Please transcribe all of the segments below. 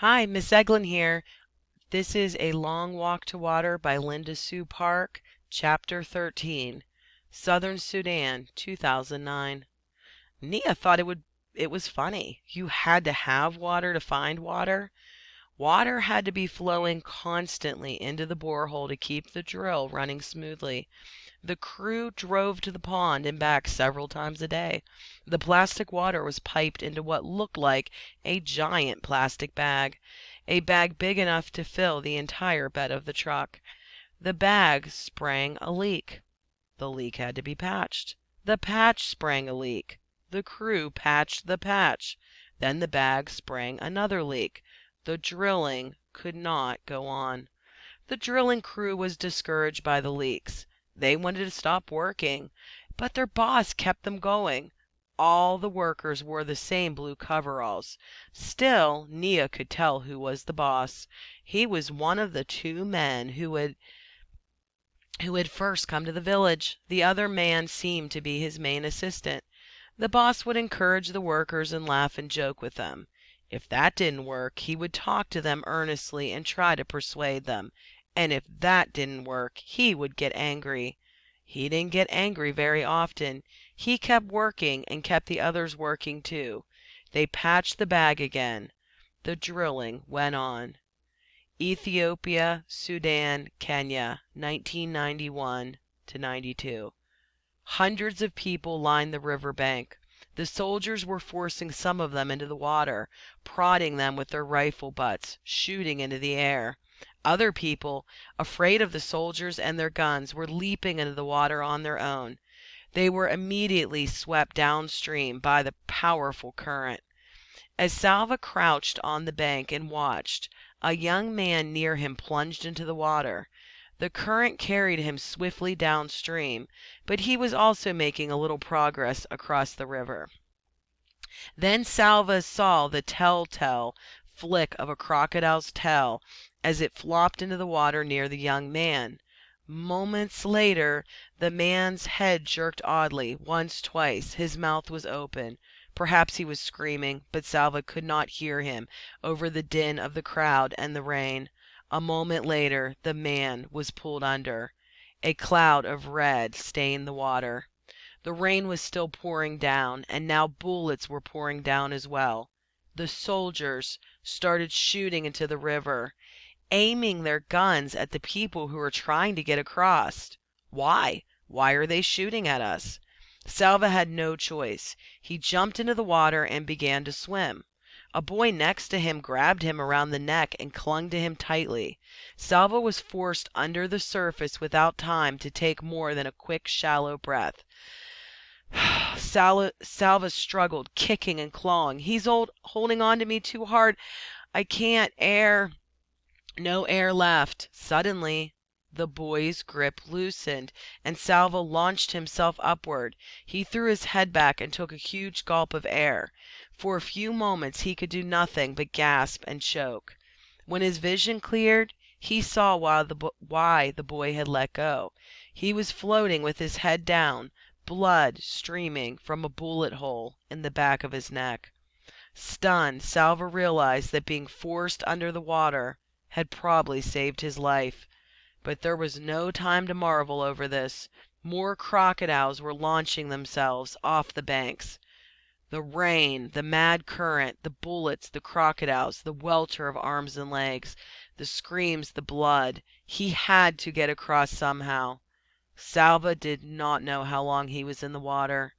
Hi, Miss Eglin here. This is A Long Walk to Water by Linda Sue Park, Chapter 13, Southern Sudan, 2009. Nia thought it was funny. You had to have water to find water. Water had to be flowing constantly into the borehole to keep the drill running smoothly. The crew drove to the pond and back several times a day. The plastic water was piped into what looked like a giant plastic bag, a bag big enough to fill the entire bed of the truck. The bag sprang a leak. The leak had to be patched. The patch sprang a leak. The crew patched the patch. Then the bag sprang another leak. The drilling could not go on. The drilling crew was discouraged by the leaks. They wanted to stop working, but their boss kept them going. All the workers wore the same blue coveralls. Still, Nia could tell who was the boss. He was one of the two men who had first come to the village. The other man seemed to be his main assistant. The boss would encourage the workers and laugh and joke with them. If that didn't work, he would talk to them earnestly and try to persuade them. And if that didn't work, he would get angry. He didn't get angry very often. He kept working and kept the others working too. They patched the bag again. The drilling went on. Ethiopia, Sudan, Kenya, 1991 to 92. Hundreds of people lined the river bank. The soldiers were forcing some of them into the water, prodding them with their rifle butts, shooting into the air. Other people, afraid of the soldiers and their guns, were leaping into the water on their own. They were immediately swept downstream by the powerful current. As Salva crouched on the bank and watched, a young man near him plunged into the water. The current carried him swiftly downstream, but he was also making a little progress across the river. Then Salva saw the telltale flick of a crocodile's tail as it flopped into the water near the young man. Moments later the man's head jerked oddly, once, twice. His mouth was open. Perhaps he was screaming, but Salva could not hear him over the din of the crowd and the rain. A moment later the man was pulled under. A cloud of red stained the water. The rain was still pouring down, and now bullets were pouring down as well. The soldiers started shooting into the river, aiming their guns at the people who were trying to get across. Why? Why are they shooting at us? Salva had no choice. He jumped into the water and began to swim. A boy next to him grabbed him around the neck and clung to him tightly. Salva was forced under the surface without time to take more than a quick, shallow breath. Salva struggled, kicking and clawing. "He's holding on to me too hard. I can't air." No air left. Suddenly the boy's grip loosened, and Salva launched himself upward. He threw his head back and took a huge gulp of air. For a few moments he could do nothing but gasp and choke. When his vision cleared, he saw why the boy had let go. He was floating with his head down, blood streaming from a bullet hole in the back of his neck. Stunned, Salva realized that being forced under the water had probably saved his life. But there was no time to marvel over this. More crocodiles were launching themselves off the banks. The rain, the mad current, the bullets, the crocodiles, the welter of arms and legs, the screams, the blood. He had to get across somehow. Salva did not know how long he was in the water.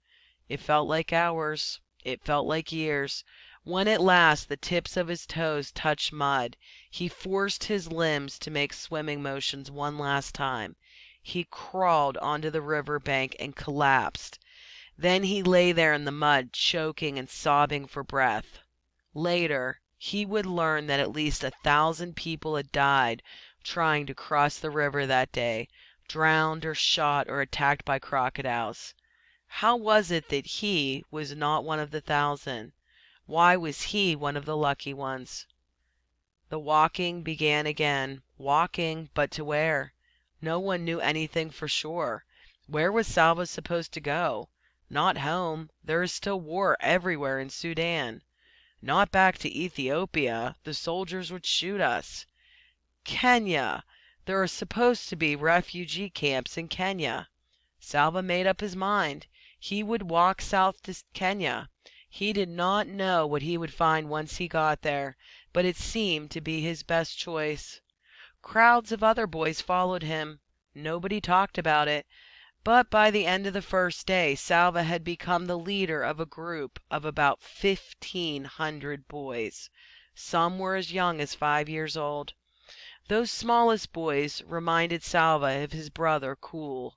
It felt like hours. It felt like years. When at last the tips of his toes touched mud, he forced his limbs to make swimming motions one last time. He crawled onto the river bank and collapsed. Then he lay there in the mud, choking and sobbing for breath. Later, he would learn that at least 1,000 people had died trying to cross the river that day, drowned or shot or attacked by crocodiles. How was it that he was not one of the 1,000? Why was he one of the lucky ones? The walking began again. Walking, but to where? No one knew anything for sure. Where was Salva supposed to go? Not home. There is still war everywhere in Sudan. Not back to Ethiopia. The soldiers would shoot us. Kenya. There are supposed to be refugee camps in Kenya. Salva made up his mind. He would walk south to Kenya. He did not know what he would find once he got there, but it seemed to be his best choice. Crowds of other boys followed him. Nobody talked about it, but by the end of the first day Salva had become the leader of a group of about 1,500 boys. Some were as young as 5 years old. Those smallest boys reminded Salva of his brother Ku'ul.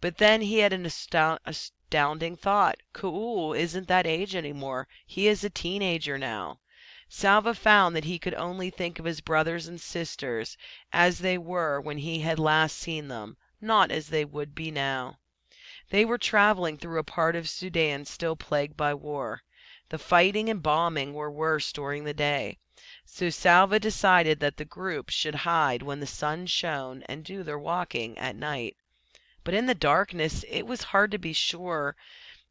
But then he had an astounding thought. Ku'ul isn't that age anymore. He is a teenager now. Salva found that he could only think of his brothers and sisters as they were when he had last seen them, not as they would be now. They were traveling through a part of Sudan still plagued by war. The fighting and bombing were worse during the day. So Salva decided that the group should hide when the sun shone and do their walking at night. But in the darkness it was hard to be sure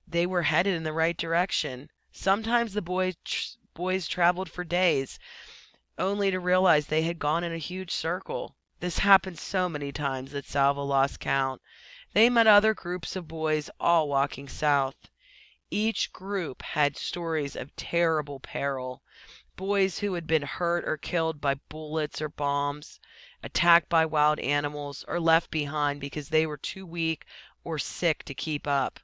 they were headed in the right direction. Sometimes the boys traveled for days, only to realize they had gone in a huge circle. This happened so many times that Salva lost count. They met other groups of boys all walking south. Each group had stories of terrible peril. Boys who had been hurt or killed by bullets or bombs, attacked by wild animals, or left behind because they were too weak or sick to keep up.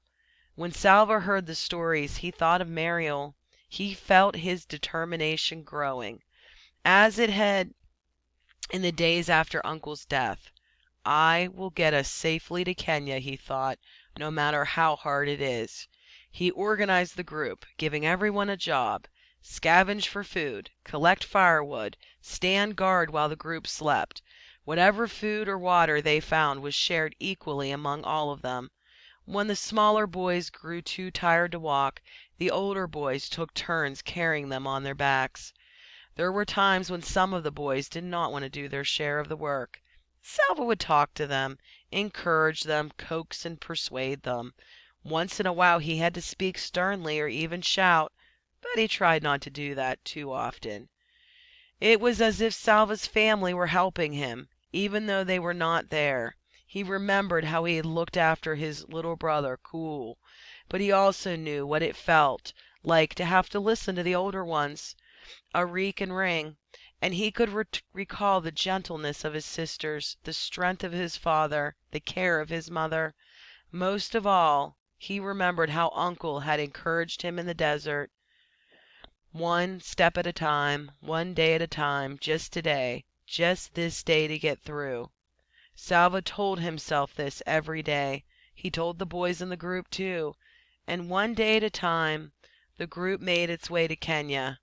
When Salva heard the stories, he thought of Mariel. He felt his determination growing, as it had in the days after Uncle's death. I will get us safely to Kenya, he thought, no matter how hard it is. He organized the group, giving everyone a job. Scavenge for food, collect firewood, stand guard while the group slept. Whatever food or water they found was shared equally among all of them. When the smaller boys grew too tired to walk, the older boys took turns carrying them on their backs. There were times when some of the boys did not want to do their share of the work. Salva would talk to them, encourage them, coax and persuade them. Once in a while he had to speak sternly or even shout, but he tried not to do that too often. It was as if Salva's family were helping him, even though they were not there. He remembered how he had looked after his little brother, Ku'ul, but he also knew what it felt like to have to listen to the older ones, Arik and Ring, and he could recall the gentleness of his sisters, the strength of his father, the care of his mother. Most of all, he remembered how Uncle had encouraged him in the desert. One step at a time, one day at a time, just today, just this day to get through. Salva told himself this every day. He told the boys in the group too. And one day at a time, the group made its way to Kenya.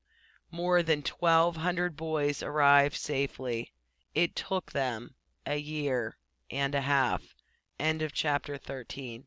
More than 1,200 boys arrived safely. It took them a year and a half. End of chapter 13.